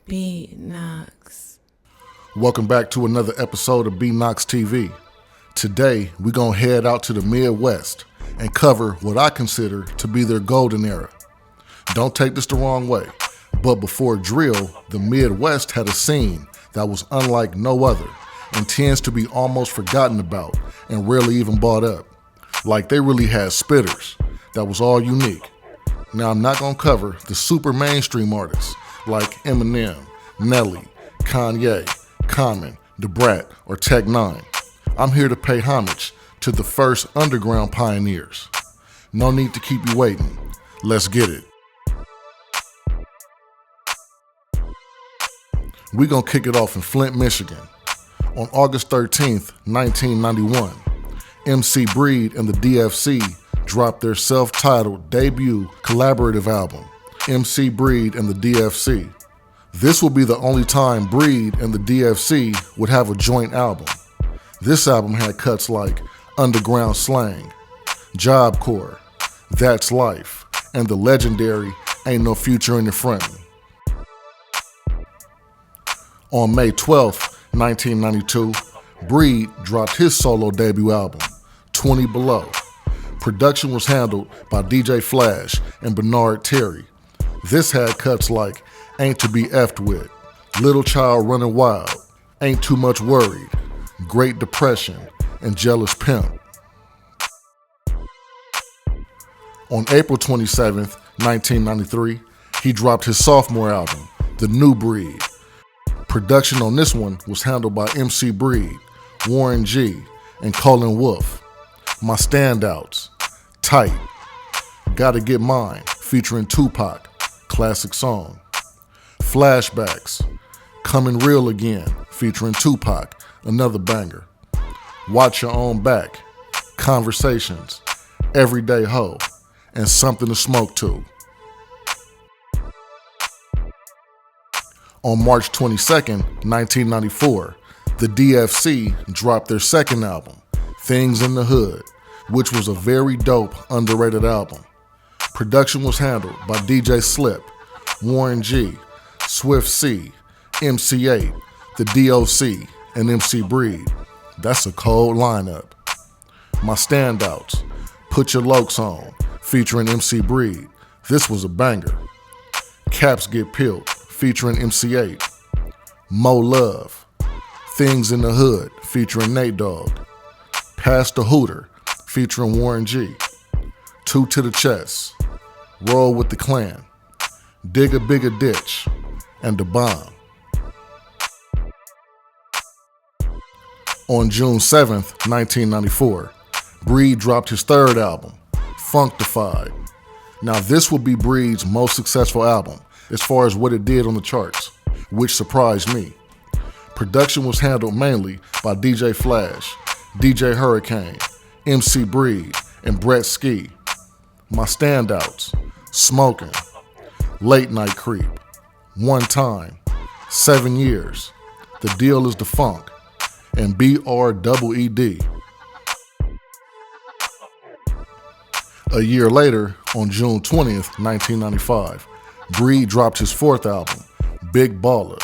B-Knocks. Welcome back to another episode of B-KnockzTV. Today, we're going to head out to the Midwest and cover what I consider to be their golden era. Don't take this the wrong way, but before drill, the Midwest had a scene that was unlike no other and tends to be almost forgotten about and rarely even brought up. Like they really had spitters that was all unique. Now, I'm not going to cover the super mainstream artists like Eminem, Nelly, Kanye, Common, Da Brat, or Tech Nine. I'm here to pay homage to the first underground pioneers. No need to keep you waiting. Let's get it. We're going to kick it off in Flint, Michigan. On August 13th, 1991, MC Breed and the DFC dropped their self-titled debut collaborative album, MC Breed and the DFC. This will be the only time Breed and the DFC would have a joint album. This album had cuts like Underground Slang, Job Corps, That's Life, and the legendary Ain't No Future in the Front. On May 12th, 1992, Breed dropped his solo debut album, 20 Below. Production was handled by DJ Flash and Bernard Terry. This had cuts like Ain't to Be Effed With, Little Child Running Wild, Ain't Too Much Worried, Great Depression, and Jealous Pimp. On April 27th, 1993, he dropped his sophomore album, The New Breed. Production on this one was handled by MC Breed, Warren G, and Colin Wolf. My standouts: Tight, Gotta Get Mine, featuring Tupac, classic song. Flashbacks, Coming Real Again, featuring Tupac, another banger. Watch Your Own Back, Conversations, Everyday Ho, and Something to Smoke To. On March 22nd, 1994, the DFC dropped their second album, Things in the Hood, which was a very dope, underrated album. Production was handled by DJ Slip, Warren G, Swift C, MC8, the DOC, and MC Breed. That's a cold lineup. My standouts: Put Your Lokes On, featuring MC Breed. This was a banger. Caps Get Peeled, featuring MC8. Mo Love, Things in the Hood, featuring Nate Dogg. Pass the Hooter, featuring Warren G. Two to the Chest, Roll with the Clan, Dig a Bigger Ditch, and The Bomb. On June 7th, 1994, Breed dropped his third album, Functified. Now, this would be Breed's most successful album as far as what it did on the charts, which surprised me. Production was handled mainly by DJ Flash, DJ Hurricane, MC Breed, and Brett Ski. My standouts: Smoking, Late Night Creep, One Time, 7 Years, The Deal is the Funk, and BREED. A year later, on June 20th, 1995, Breed dropped his fourth album, Big Baller.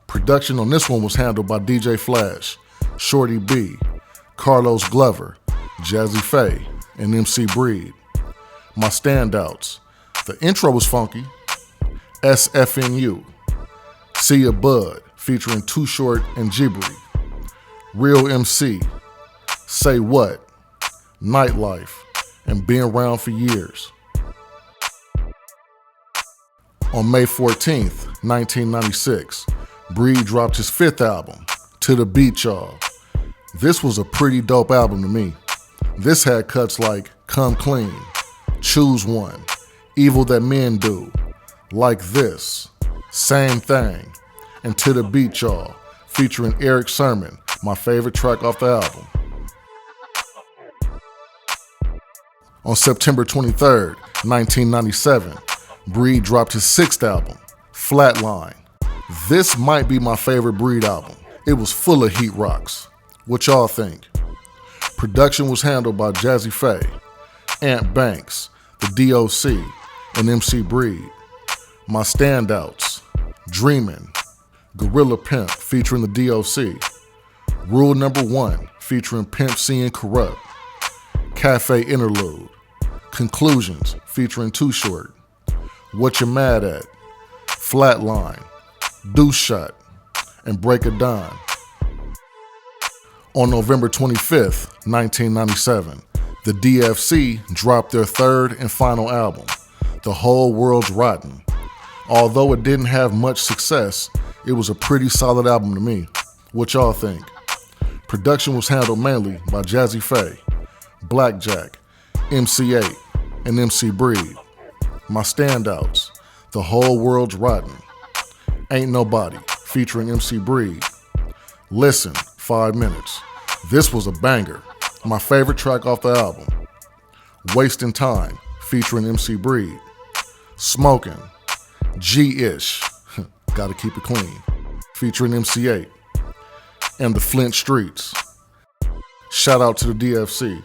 Production on this one was handled by DJ Flash, Shorty B, Carlos Glover, Jazzy Faye, and MC Breed. My standouts: the intro was funky, SFNU, See Ya Bud, featuring Too Short and Ghibli, Real MC, Say What, Nightlife, and Been Around for Years. On May 14th, 1996, Breed dropped his fifth album, To the Beat Y'all. This was a pretty dope album to me. This had cuts like Come Clean, Choose One, Evil That Men Do, Like This, Same Thing, and To the Beat Y'all, featuring Eric Sermon, my favorite track off the album. On September 23rd, 1997, Breed dropped his sixth album, Flatline. This might be my favorite Breed album. It was full of heat rocks. What y'all think? Production was handled by Jazzy Faye, Ant Banks, the DOC, and MC Breed. My standouts: Dreamin', Gorilla Pimp featuring the DOC. Rule Number 1 featuring Pimp C and Corrupt. Cafe Interlude. Conclusions featuring Too Short. What You Mad At. Flatline. Deuce Shot. And Break of Dawn. On November 25th, 1997, the DFC dropped their third and final album, The Whole World's Rotten. Although it didn't have much success, it was a pretty solid album to me. What y'all think? Production was handled mainly by Jazzy Faye, Blackjack, MC8, and MC Breed. My standouts: The Whole World's Rotten, Ain't Nobody featuring MC Breed, Listen, 5 minutes. This was a banger. My favorite track off the album. Wasting Time featuring MC Breed, Smoking, G-ish, gotta keep it clean, featuring MC8, and The Flint Streets. Shout out to the DFC.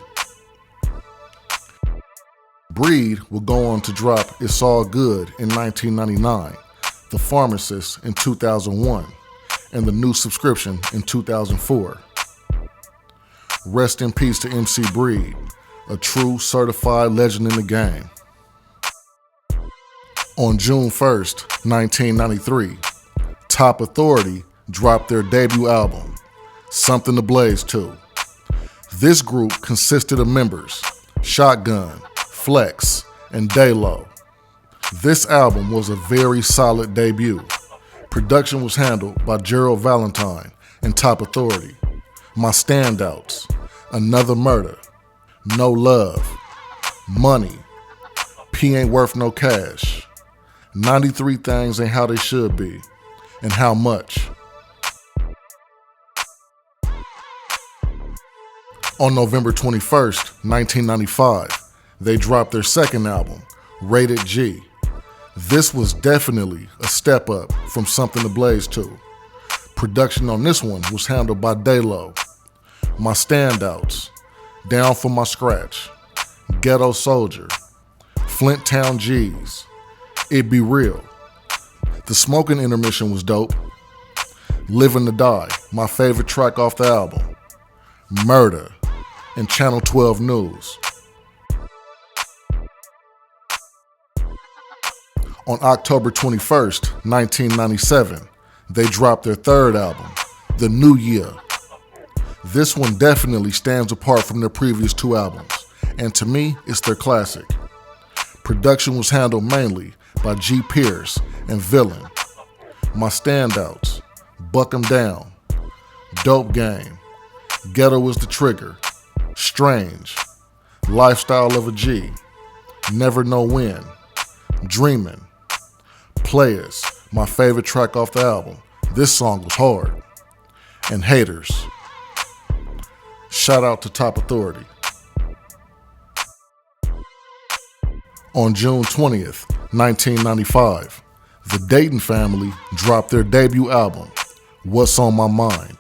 Breed will go on to drop It's All Good in 1999, The Pharmacist in 2001, and The New Subscription in 2004. Rest in peace to MC Breed, a true certified legend in the game. On June 1st, 1993, Top Authority dropped their debut album, Something to Blaze To. This group consisted of members Shotgun, Flex, and Daylo. This album was a very solid debut. Production was handled by Gerald Valentine and Top Authority. My standouts: Another Murder, No Love, Money, P Ain't Worth No Cash, 93 Things Ain't How They Should Be, and How Much. On November 21st, 1995, they dropped their second album, Rated G. This was definitely a step up from Something to Blaze To. Production on this one was handled by Daylo. My standouts: Down for My Scratch, Ghetto Soldier, Flint Town G's, It Be Real. The Smoking intermission was dope. Living to Die, my favorite track off the album, Murder, and Channel 12 News. On October 21st, 1997, they dropped their third album, The New Year. This one definitely stands apart from their previous two albums, and to me, it's their classic. Production was handled mainly by G. Pierce and Villain. My standouts: Buck 'Em Down, Dope Game, Ghetto Is the Trigger, Strange, Lifestyle of a G, Never Know When, Dreamin', Players, my favorite track off the album. This song was hard. And Haters. Shout out to Top Authority. On June 20th, 1995, the Dayton Family dropped their debut album, What's on My Mind.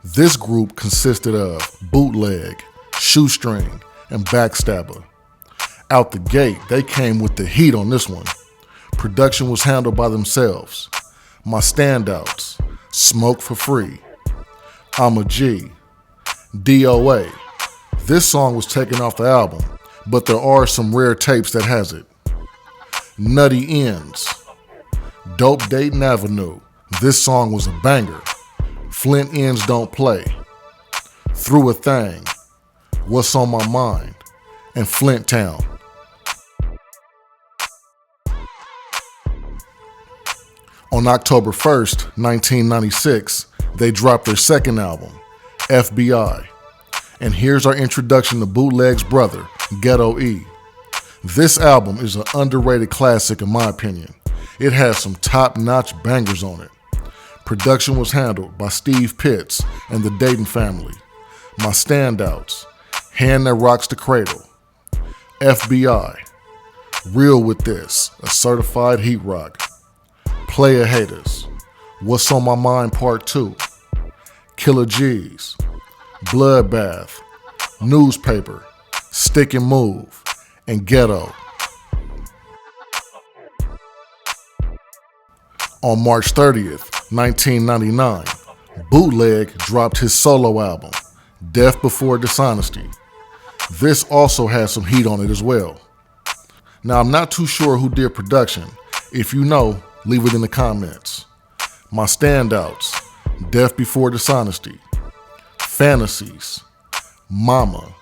This group consisted of Bootleg, Shoestring, and Backstabber. Out the gate, they came with the heat on this one. Production was handled by themselves. My standouts: Smoke for Free, I'm a G, DOA. This song was taken off the album, but there are some rare tapes that has it. Nutty Ends, Dope Dayton Avenue. This song was a banger. Flint Ends Don't Play, Through a Thing, What's on My Mind, and Flint Town. On October 1st, 1996, they dropped their second album, FBI. And here's our introduction to Bootleg's brother, Ghetto E. This album is an underrated classic in my opinion. It has some top-notch bangers on it. Production was handled by Steve Pitts and the Dayton Family. My standouts: Hand That Rocks the Cradle, FBI, Real With This, a certified heat rock, Player Haters, What's on My Mind Part 2, Killer G's, Bloodbath, Newspaper, Stick and Move, and Ghetto. On March 30th, 1999, Bootleg dropped his solo album, Death Before Dishonesty. This also has some heat on it as well. Now, I'm not too sure who did production. If you know, leave it in the comments. My standouts: Death Before Dishonesty, Fantasies, Mama,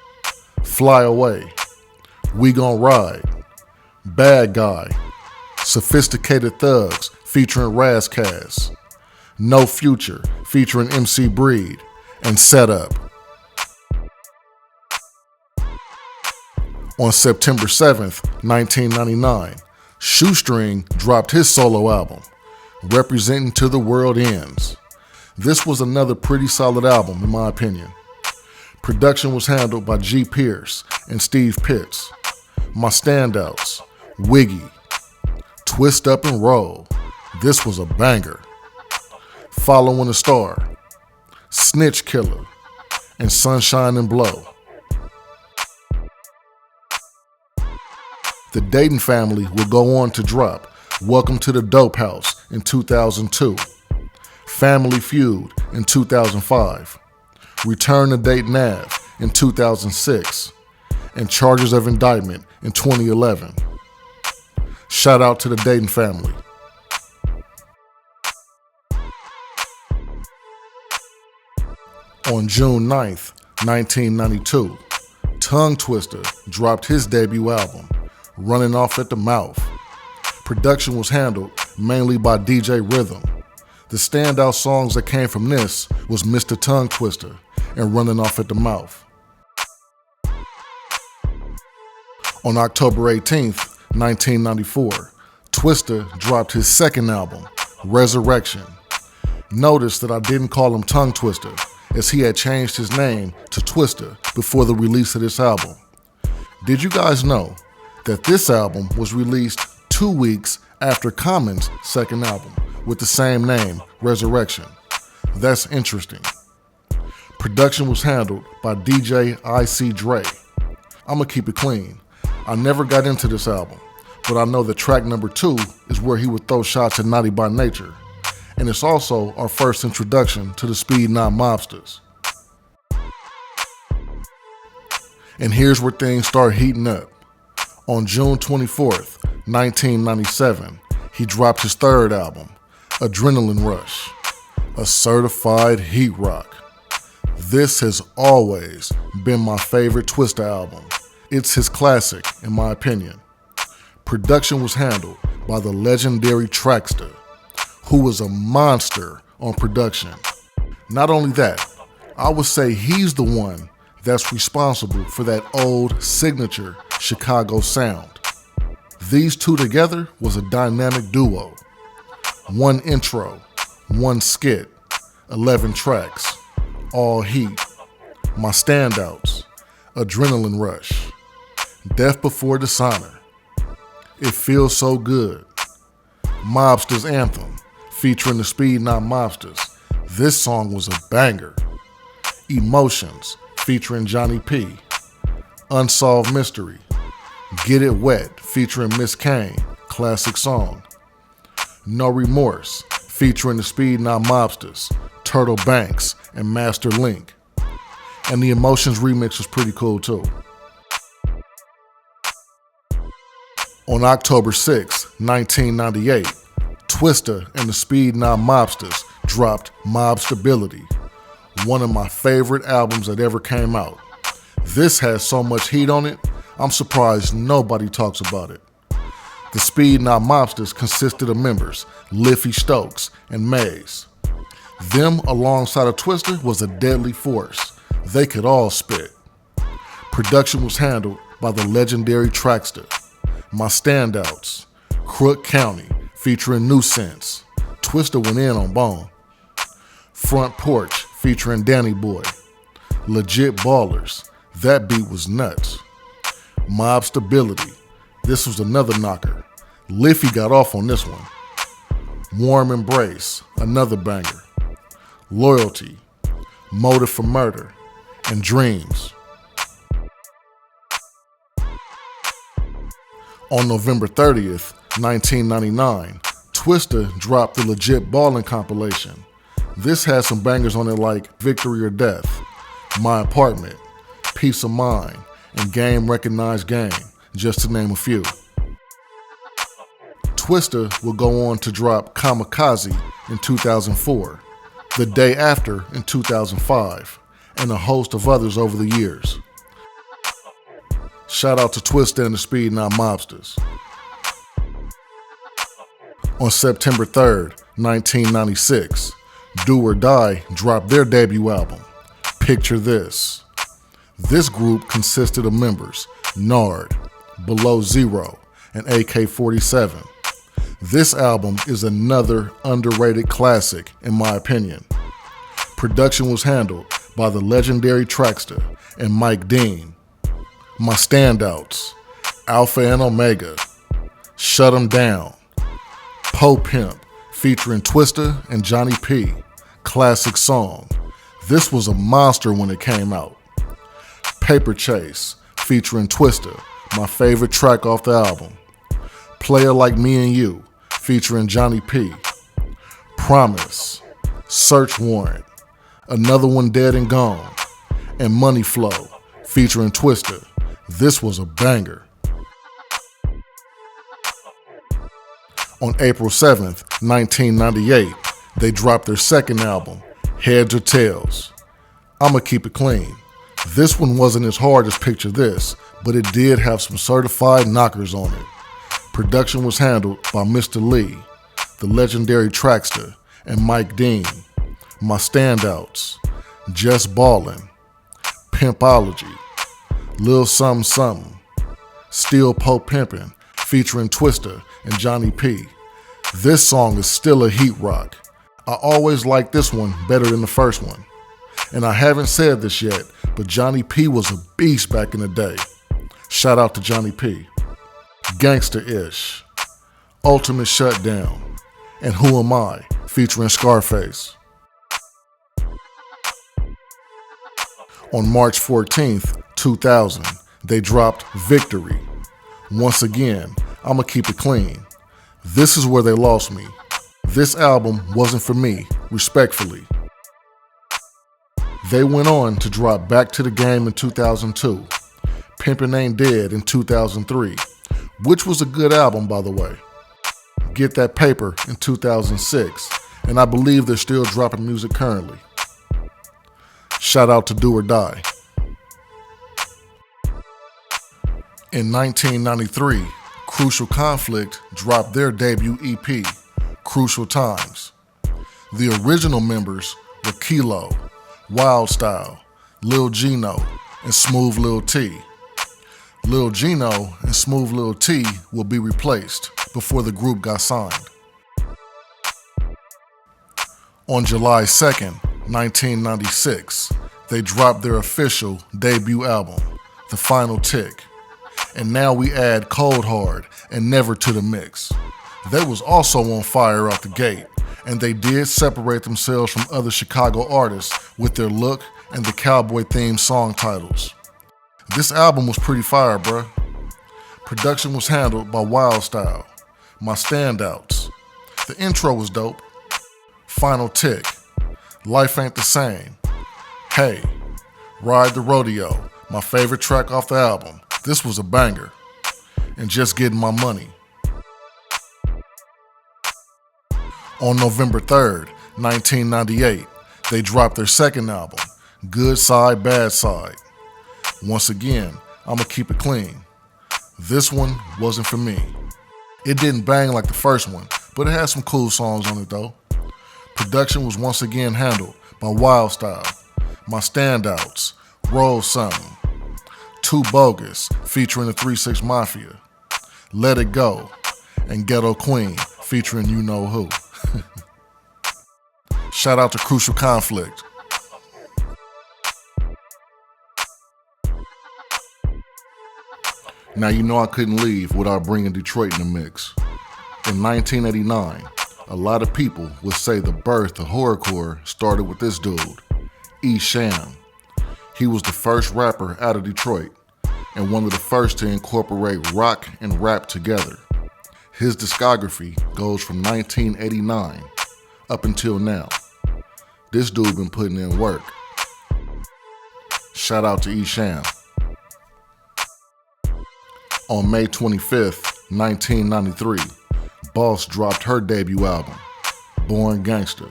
Fly Away, We Gon' Ride, Bad Guy, Sophisticated Thugs featuring Razzcazz, No Future featuring MC Breed, and Set Up. On September 7th, 1999, Shoestring dropped his solo album, Representing Till the World Ends. This was another pretty solid album in my opinion. Production was handled by G. Pierce and Steve Pitts. My standouts: Wiggy, Twist Up and Roll. This was a banger. Following a Star, Snitch Killer, and Sunshine and Blow. The Dayton Family would go on to drop Welcome to the Dope House in 2002, Family Feud in 2005, Return to Dayton Ave in 2006, and Charges of Indictment in 2011. Shout out to the Dayton Family. On June 9th, 1992, Tongue Twister dropped his debut album, Running Off at the Mouth. Production was handled mainly by DJ Rhythm. The standout songs that came from this was Mr. Tongue Twister and Running Off at the Mouth. On October 18th, 1994, Twista dropped his second album, Resurrection. Notice that I didn't call him Tongue Twister, as he had changed his name to Twista before the release of this album. Did you guys know that this album was released 2 weeks after Common's second album with the same name, Resurrection? That's interesting. Production was handled by DJ IC Dre. I'ma keep it clean. I never got into this album, but I know that track number 2 is where he would throw shots at Naughty by Nature, and it's also our first introduction to the Speedknot Mobstaz. And here's where things start heating up. On June 24th, 1997, he dropped his third album, Adrenaline Rush, a certified heat rock. This has always been my favorite Twista album. It's his classic, in my opinion. Production was handled by the legendary Traxta, who was a monster on production. Not only that, I would say he's the one that's responsible for that old signature Chicago sound. These two together was a dynamic duo. One intro, one skit, 11 tracks, all heat. My standouts: Adrenaline Rush, Death Before Dishonor, It Feels So Good, Mobstaz Anthem featuring the Speedknot Mobstaz. This song was a banger. Emotions featuring Johnny P, Unsolved Mystery, Get It Wet featuring Miss Kane, classic song. No Remorse featuring the Speedknot Mobstaz, Turtle Banks, and Master Link. And the Emotions remix was pretty cool too. On October 6, 1998, Twista and the Speedknot Mobstaz dropped Mob Stability, one of my favorite albums that ever came out. This has so much heat on it, I'm surprised nobody talks about it. The Speedknot Mobstaz consisted of members Liffy Stokes and Maze. Them alongside of Twista was a deadly force. They could all spit. Production was handled by the legendary Traxta. My standouts: Crook County featuring New Sense. Twista went in on Bone. Front Porch featuring Danny Boy. Legit Ballers. That beat was nuts. Mob Stability. This was another knocker. Liffy got off on this one. Warm Embrace. Another banger. Loyalty. Motive for Murder. And Dreams. On November 30th, 1999, Twista dropped the Legit Ballin' compilation. This has some bangers on it like Victory or Death, My Apartment, Peace of Mind, and Game Recognized Game, just to name a few. Twista will go on to drop Kamikaze in 2004, The Day After in 2005, and a host of others over the years. Shout out to Twista and the Speedknot Mobstaz. On September 3rd, 1996, Do or Die dropped their debut album, Picture This. This group consisted of members Nard, Below Zero, and AK-47. This album is another underrated classic in my opinion. Production was handled by the legendary Trackster and Mike Dean. My standouts: Alpha and Omega, Shut 'Em Down, Po Pimp featuring Twista and Johnny P, classic song. This was a monster when it came out. Paper Chase featuring Twista, my favorite track off the album. Player Like Me and You featuring Johnny P. Promise, Search Warrant, Another One Dead and Gone, and Money Flow featuring Twista. This was a banger. On April 7th, 1998, they dropped their second album, Heads or Tails. I'ma keep it clean. This one wasn't as hard as Picture This, but it did have some certified knockers on it. Production was handled by Mr. Lee, the legendary Trackster, and Mike Dean. My standouts: Just Ballin', Pimpology, Lil Something Something, Still Po Pimpin' featuring Twista and Johnny P. This song is still a heat rock. I always liked this one better than the first one. And I haven't said this yet, but Johnny P was a beast back in the day. Shout out to Johnny P. Gangsta-ish, Ultimate Shutdown, and Who Am I featuring Scarface. On March 14th, 2000, they dropped Victory. Once again, I'ma keep it clean. This is where they lost me. This album wasn't for me, respectfully. They went on to drop Back to the Game in 2002, Pimpin' Ain't Dead in 2003, which was a good album, by the way. Get That Paper in 2006, and I believe they're still dropping music currently. Shout out to Do or Die. In 1993, Crucial Conflict dropped their debut EP, Crucial Times. The original members were Kilo, Wild Style, Lil Gino, and Smooth Lil T. Lil Gino and Smooth Lil T will be replaced before the group got signed. On July 2nd, 1996, they dropped their official debut album, The Final Tick. And now we add Cold Hard and Never to the mix. They was also on fire out the gate, and they did separate themselves from other Chicago artists with their look and the cowboy-themed song titles. This album was pretty fire, bruh. Production was handled by Wild Style. My standouts: the intro was dope, Final Tick, Life Ain't the Same, Hey, Ride the Rodeo, my favorite track off the album. This was a banger. And Just Getting My Money. On November 3rd, 1998, they dropped their second album, Good Side, Bad Side. Once again, I'ma keep it clean. This one wasn't for me. It didn't bang like the first one, but it had some cool songs on it though. Production was once again handled by Wild Style. My standouts: Roll Something, Too Bogus featuring the 3-6 Mafia, Let It Go, and Ghetto Queen featuring you know who. Shout out to Crucial Conflict. Now you know I couldn't leave without bringing Detroit in the mix. In 1989, a lot of people would say the birth of horrorcore started with this dude, E. Sham. He was the first rapper out of Detroit and one of the first to incorporate rock and rap together. His discography goes from 1989 up until now. This dude been putting in work. Shout out to Esham. On May 25th, 1993, Boss dropped her debut album, Born Gangster.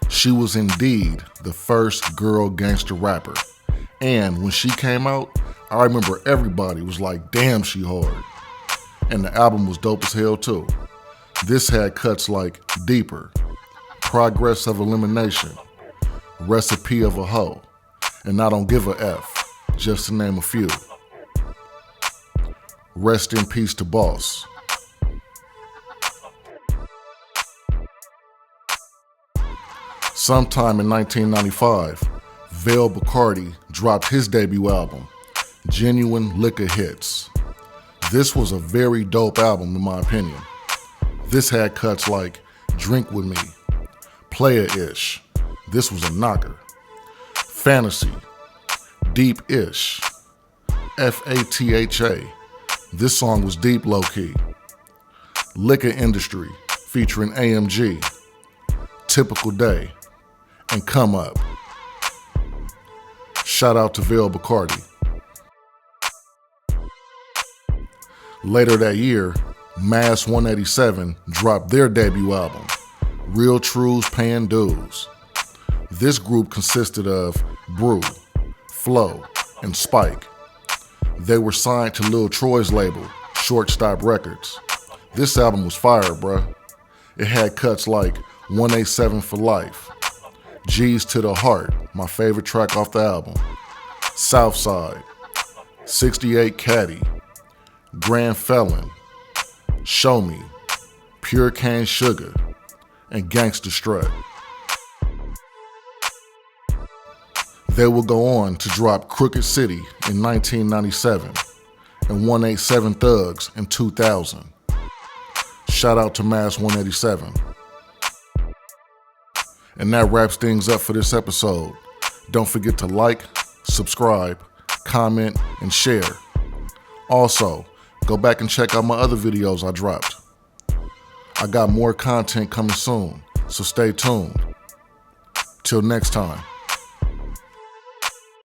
She was indeed the first girl gangster rapper. And when she came out, I remember everybody was like, damn, she hard. And the album was dope as hell too. This had cuts like Deeper, Progress of Elimination, Recipe of a Hoe, and I Don't Give a F, just to name a few. Rest in peace to Boss. Sometime in 1995, Vale Bacardi dropped his debut album, Genuine Liquor Hits. This was a very dope album in my opinion. This had cuts like Drink With Me, Playa-ish, this was a knocker, Fantasy, Deep-ish, Fatha, this song was deep low-key, Liquor Industry featuring AMG, Typical Day, and Come Up. Shout out to Vale Bacardi. Later that year, Mass 187 dropped their debut album, Real Trues Paying Dues. This group consisted of Brew, Flo, and Spike. They were signed to Lil Troy's label, Shortstop Records. This album was fire, bruh. It had cuts like 187 for Life, G's to the Heart, my favorite track off the album, Southside, 68 Caddy, Grand Felon, Show Me, Pure Cane Sugar, and Gangsta Strut. They will go on to drop Crooked City in 1997 and 187 Thugs in 2000. Shout out to Mass 187. And that wraps things up for this episode. Don't forget to like, subscribe, comment, and share. Also, go back and check out my other videos I dropped. I got more content coming soon, so stay tuned. Till next time.